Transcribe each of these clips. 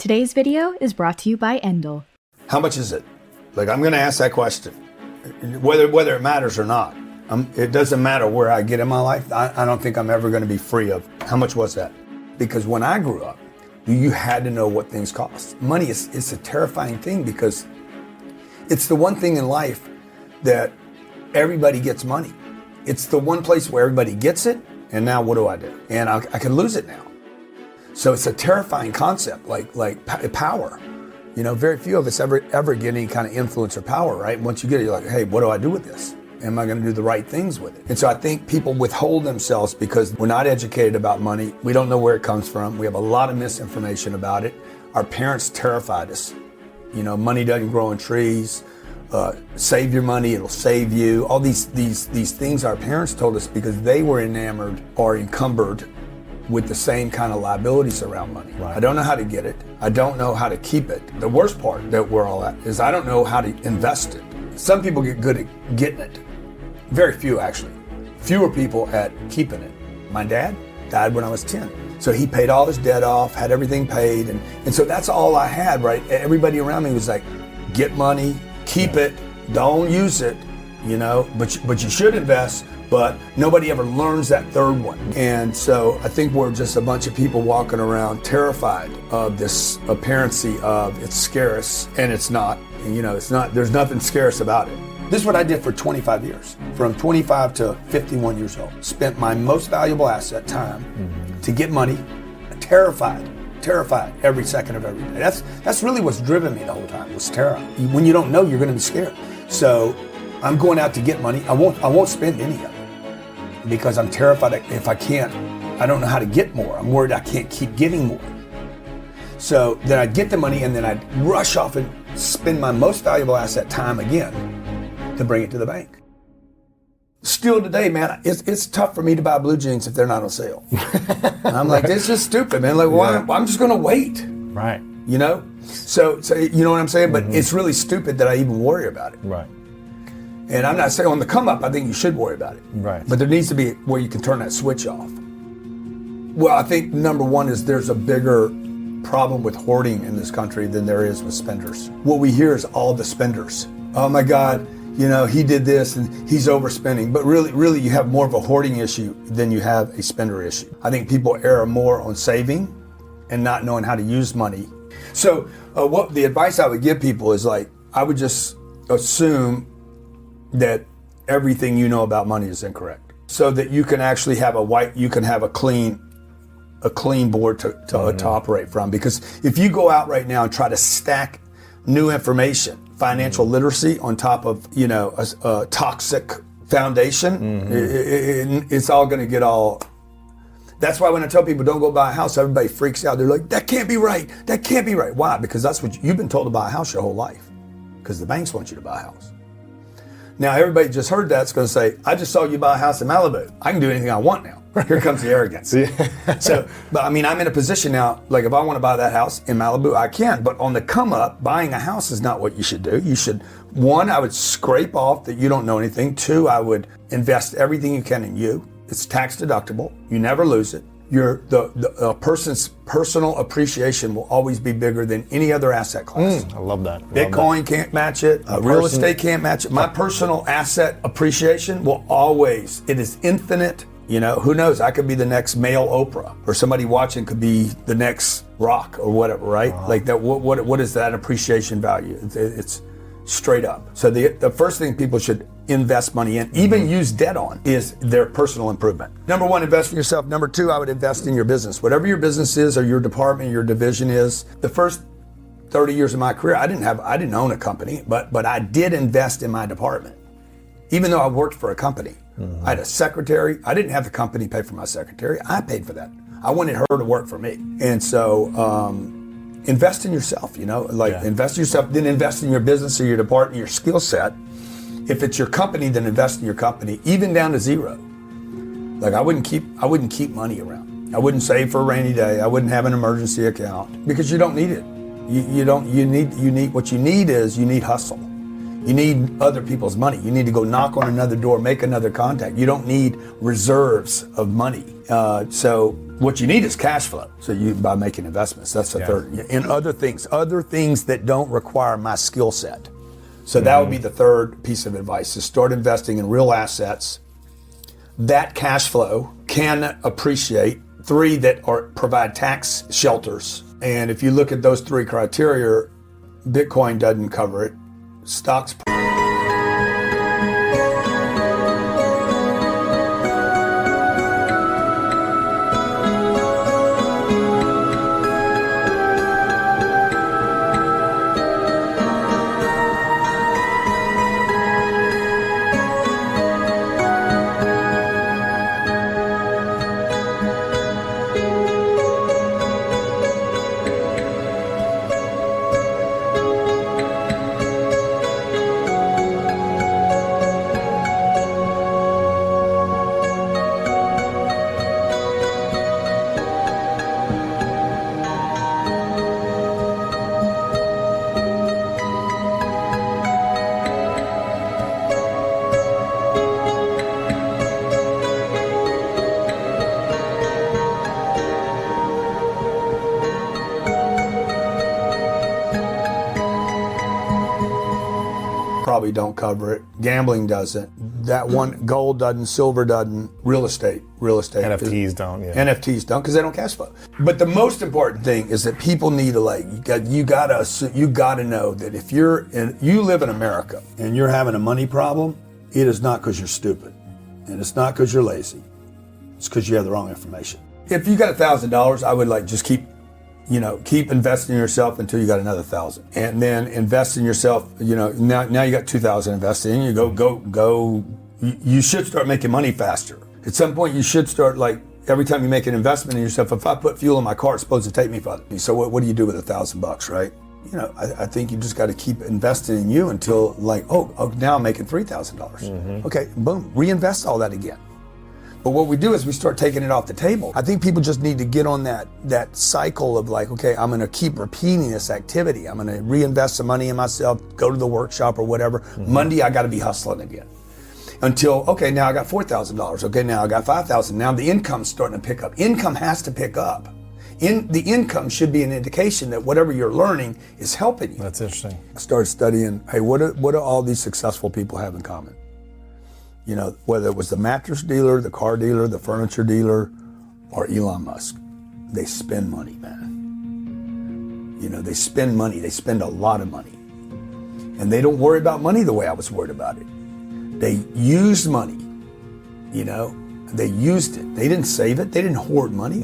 Today's video is brought to you by Endel. How much is it? Like, I'm going to ask that question, whether it matters or not. It doesn't matter where I get in my life. I don't think I'm ever going to be free of how much was that? Because when I grew up, you had to know what things cost. Money is a terrifying thing because it's the one thing in life that everybody gets money. It's the one place where everybody gets it, and now what do I do? And I can lose it now. So it's a terrifying concept, like power. You know, very few of us ever get any kind of influence or power, right? Once you get it, you're like, hey, what do I do with this? Am I going to do the right things with it? And so I think people withhold themselves because we're not educated about money. We don't know where it comes from. We have a lot of misinformation about it. Our parents terrified us. You know, money doesn't grow on trees. Save your money, it'll save you. All these things our parents told us because they were enamored or encumbered with the same kind of liabilities around money. Right. I don't know how to get it. I don't know how to keep it. The worst part that we're all at is I don't know how to invest it. Some people get good at getting it. Very few, actually. Fewer people at keeping it. My dad died when I was 10. So he paid all his debt off, had everything paid. And so that's all I had, right? Everybody around me was like, get money, keep it, don't use it, you know, but you should invest, but nobody ever learns that third one. And so I think we're just a bunch of people walking around terrified of this appearancy of it's scarce, and it's not. And, you know, it's not, there's nothing scarce about it. This is what I did for 25 years, from 25 to 51 years old. Spent my most valuable asset, time, to get money, terrified every second of every day. That's really what's driven me the whole time, was terror. When you don't know, you're gonna be scared. So I'm going out to get money. I won't spend any of it because I'm terrified if I can't, I don't know how to get more. I'm worried I can't keep getting more. So then I'd get the money and then I'd rush off and spend my most valuable asset, time, again, to bring it to the bank. Still today, man, it's tough for me to buy blue jeans if they're not on sale. And I'm like, this is stupid, man. Like, why? Yeah. I'm just gonna wait. Right. You know? So you know what I'm saying? But it's really stupid that I even worry about it. Right. And I'm not saying on the come up, I think you should worry about it. Right. But there needs to be where you can turn that switch off. Well, I think number one is there's a bigger problem with hoarding in this country than there is with spenders. What we hear is all the spenders. Oh my God, you know, he did this and he's overspending. But really you have more of a hoarding issue than you have a spender issue. I think people err more on saving and not knowing how to use money. So what the advice I would give people is, like, I would just assume that everything you know about money is incorrect, so that you can actually have a clean board to operate from. Because if you go out right now and try to stack new information, financial literacy on top of, you know, a toxic foundation, it's all going to get all. That's why when I tell people don't go buy a house, everybody freaks out. They're like, that can't be right. That can't be right. Why? Because that's what you've been told to buy a house your whole life, because the banks want you to buy a house. Now everybody just heard that's going to say, I just saw you buy a house in Malibu. I can do anything I want now. Here comes the arrogance. So, but I mean, I'm in a position now, like if I want to buy that house in Malibu, I can. But on the come up, buying a house is not what you should do. You should, one, I would scrape off that you don't know anything. Two, I would invest everything you can in you. It's tax deductible. You never lose it. A person's personal appreciation will always be bigger than any other asset class. I love that. Bitcoin can't match it. Real estate can't match it. My personal asset appreciation will always, it is infinite. You know, who knows? I could be the next male Oprah, or somebody watching could be the next Rock or whatever, right? Like that. What is that appreciation value? It's straight up. So the first thing people should invest money in, even use debt on, is their personal improvement. Number one, invest in yourself. Number two, I would invest in your business. Whatever your business is, or your department, your division is. The first 30 years of my career, I didn't own a company, but I did invest in my department. Even though I worked for a company, I had a secretary. I didn't have the company pay for my secretary. I paid for that. I wanted her to work for me. And so invest in yourself, you know, invest in yourself, then invest in your business or your department, your skill set. If it's your company, then invest in your company, even down to zero. Like I wouldn't keep money around. I wouldn't save for a rainy day. I wouldn't have an emergency account because you don't need it. What you need hustle. You need other people's money. You need to go knock on another door, make another contact. You don't need reserves of money. So What you need is cash flow. So by making investments, that's the third. And other things that don't require my skill set. So that would be the third piece of advice: is start investing in real assets. That cash flow can appreciate. 3 that provide tax shelters. And if you look at those 3 criteria, Bitcoin doesn't cover it. Stocks. Probably don't cover it. Gambling doesn't. That one, gold doesn't, silver doesn't, real estate. NFTs don't, yeah. NFTs don't because they don't cash flow. But the most important thing is that people need to you gotta know that if you live in America and you're having a money problem, it is not because you're stupid. And it's not because you're lazy. It's because you have the wrong information. If you got $1,000, I would just keep investing in yourself until you got another 1,000, and then invest in yourself. Now you got 2,000 invested in. You go. You should start making money faster. At some point, you should start every time you make an investment in yourself. If I put fuel in my car, it's supposed to take me farther. So what do you do with $1,000, right? I think you just got to keep investing in you until now I'm making $3,000. Okay, boom, reinvest all that again. But what we do is we start taking it off the table. I think people just need to get on that cycle of okay, I'm gonna keep repeating this activity. I'm gonna reinvest some money in myself, go to the workshop or whatever. Monday, I gotta be hustling again. Until, okay, now I got $4,000. Okay, now I got $5,000. Now the income's starting to pick up. Income has to pick up. The income should be an indication that whatever you're learning is helping you. That's interesting. I started studying, hey, what do all these successful people have in common? Whether it was the mattress dealer, the car dealer, the furniture dealer, or Elon Musk, they spend money, man. They spend money. They spend a lot of money. And they don't worry about money the way I was worried about it. They used money, they used it. They didn't save it. They didn't hoard money.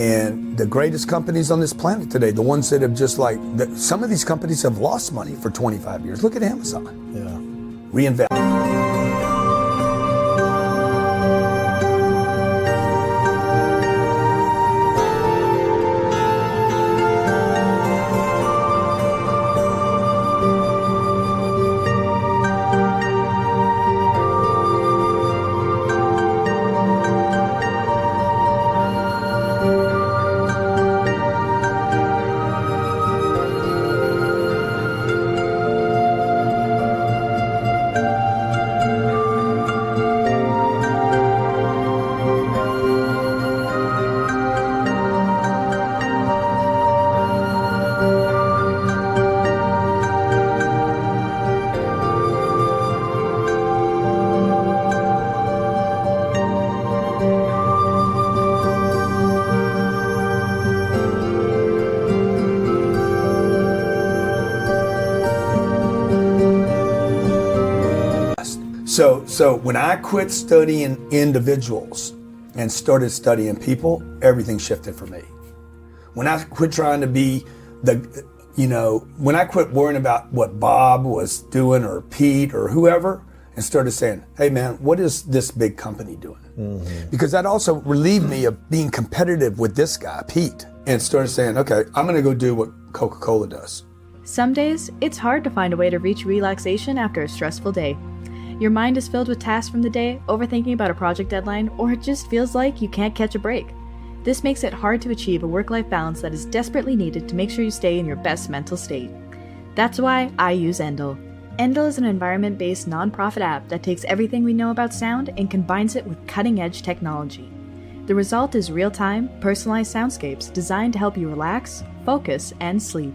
And the greatest companies on this planet today, the ones that have some of these companies have lost money for 25 years. Look at Amazon. Yeah. Reinvest. So when I quit studying individuals and started studying people, everything shifted for me. When I quit trying to be when I quit worrying about what Bob was doing or Pete or whoever, and started saying, hey man, what is this big company doing? Because that also relieved me of being competitive with this guy, Pete, and started saying, okay, I'm gonna go do what Coca-Cola does. Some days, it's hard to find a way to reach relaxation after a stressful day. Your mind is filled with tasks from the day, overthinking about a project deadline, or it just feels like you can't catch a break. This makes it hard to achieve a work-life balance that is desperately needed to make sure you stay in your best mental state. That's why I use Endel. Endel is an environment-based nonprofit app that takes everything we know about sound and combines it with cutting-edge technology. The result is real-time, personalized soundscapes designed to help you relax, focus, and sleep.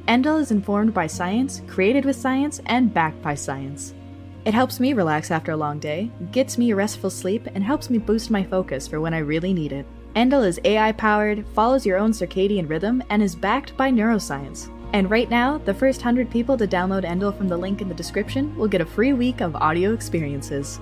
Endel is informed by science, created with science, and backed by science. It helps me relax after a long day, gets me a restful sleep, and helps me boost my focus for when I really need it. Endel is AI-powered, follows your own circadian rhythm, and is backed by neuroscience. And right now, the first 100 people to download Endel from the link in the description will get a free week of audio experiences.